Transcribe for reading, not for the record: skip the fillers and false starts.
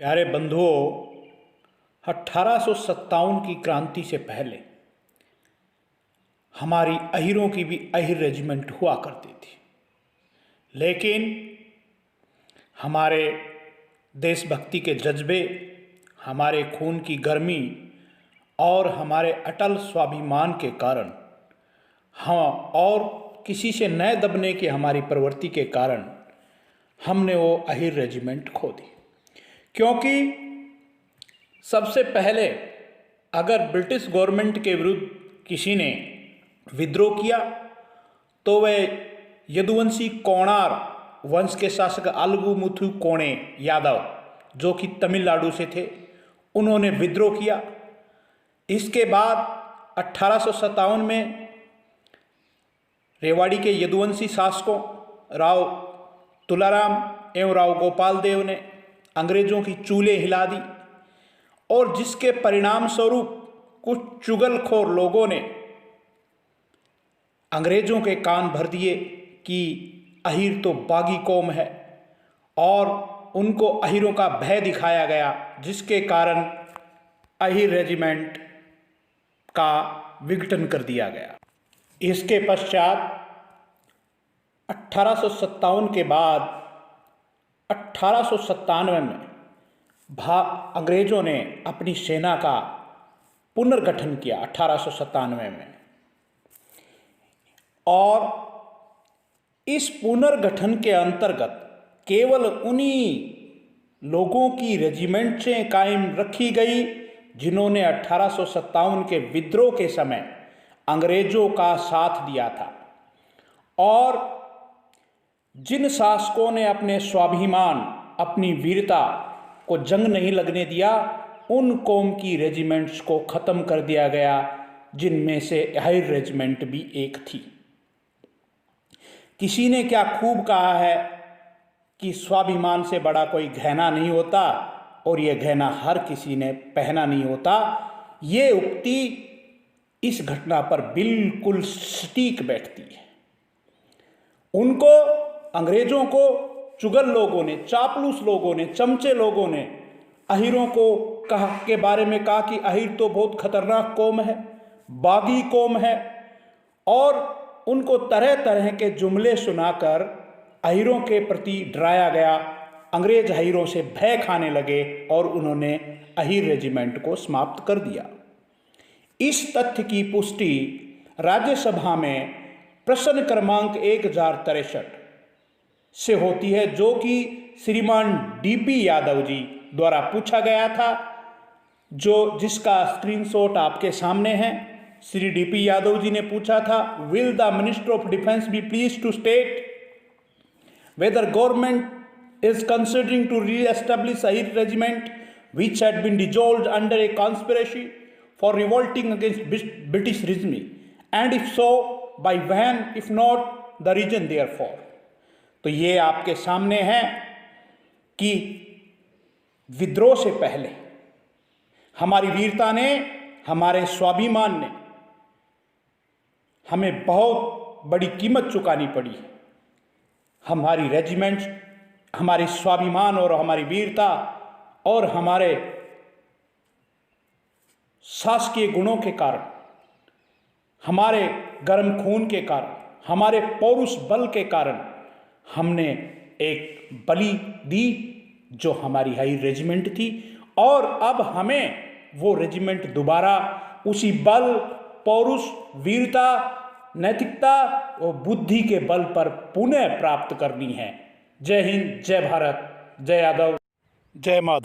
प्यारे बंधुओं, 1857 की क्रांति से पहले हमारी अहीरों की भी अहीर रेजिमेंट हुआ करती थी। लेकिन हमारे देशभक्ति के जज्बे, हमारे खून की गर्मी और हमारे अटल स्वाभिमान के कारण हम और किसी से न दबने की हमारी प्रवृत्ति के कारण हमने वो अहीर रेजिमेंट खो दी। क्योंकि सबसे पहले अगर ब्रिटिश गवर्नमेंट के विरुद्ध किसी ने विद्रोह किया तो वह यदुवंशी कोणार वंश के शासक अलगुमुथु कोणे यादव, जो कि तमिलनाडु से थे, उन्होंने विद्रोह किया। इसके बाद 1857 में रेवाड़ी के यदुवंशी शासकों राव तुलाराम एवं राव गोपाल देव ने अंग्रेजों की चूल्हे हिला दी और जिसके परिणाम स्वरूप कुछ चुगलखोर लोगों ने अंग्रेजों के कान भर दिए कि अहीर तो बागी कौम है और उनको अहीरों का भय दिखाया गया, जिसके कारण अहीर रेजिमेंट का विघटन कर दिया गया। इसके पश्चात 1857 के बाद 1897 में अंग्रेजों ने अपनी सेना का पुनर्गठन किया 1897 में, और इस पुनर्गठन के अंतर्गत केवल उन्हीं लोगों की रेजिमेंटें कायम रखी गई जिन्होंने 1857 के विद्रोह के समय अंग्रेजों का साथ दिया था, और जिन शासकों ने अपने स्वाभिमान, अपनी वीरता को जंग नहीं लगने दिया, उन कौम की रेजिमेंट्स को ख़त्म कर दिया गया, जिनमें से अहीर रेजिमेंट भी एक थी। किसी ने क्या खूब कहा है कि स्वाभिमान से बड़ा कोई गहना नहीं होता और ये गहना हर किसी ने पहना नहीं होता। ये उक्ति इस घटना पर बिल्कुल सटीक बैठती है। उनको, अंग्रेजों को चुगल लोगों ने, चापलूस लोगों ने, चमचे लोगों ने अहीरों को के बारे में कहा कि अहीर तो बहुत खतरनाक कौम है, बागी कौम है, और उनको तरह तरह के जुमले सुनाकर अहीरों के प्रति डराया गया। अंग्रेज अहीरों से भय खाने लगे और उन्होंने अहीर रेजिमेंट को समाप्त कर दिया। इस तथ्य की पुष्टि राज्यसभा में प्रश्न क्रमांक 1063 से होती है, जो कि श्रीमान डीपी यादव जी द्वारा पूछा गया था, जिसका स्क्रीनशॉट आपके सामने है। श्री डीपी यादव जी ने पूछा था, will the minister of defence be please to state whether government is considering to re-establish Ahir regiment which had been dissolved under a conspiracy for revolting against British regime, and if so, by when, if not, the reason therefore। तो ये आपके सामने है कि विद्रोह से पहले हमारी वीरता ने, हमारे स्वाभिमान ने हमें बहुत बड़ी कीमत चुकानी पड़ी। हमारी रेजिमेंट, हमारी स्वाभिमान और हमारी वीरता और हमारे शासकीय गुणों के कारण, हमारे गर्म खून के कारण, हमारे पौरुष बल के कारण हमने एक बलि दी जो हमारी अहीर रेजिमेंट थी, और अब हमें वो रेजिमेंट दोबारा उसी बल, पौरुष, वीरता, नैतिकता और बुद्धि के बल पर पुनः प्राप्त करनी है। जय हिंद, जय भारत, जय यादव, जय माधव।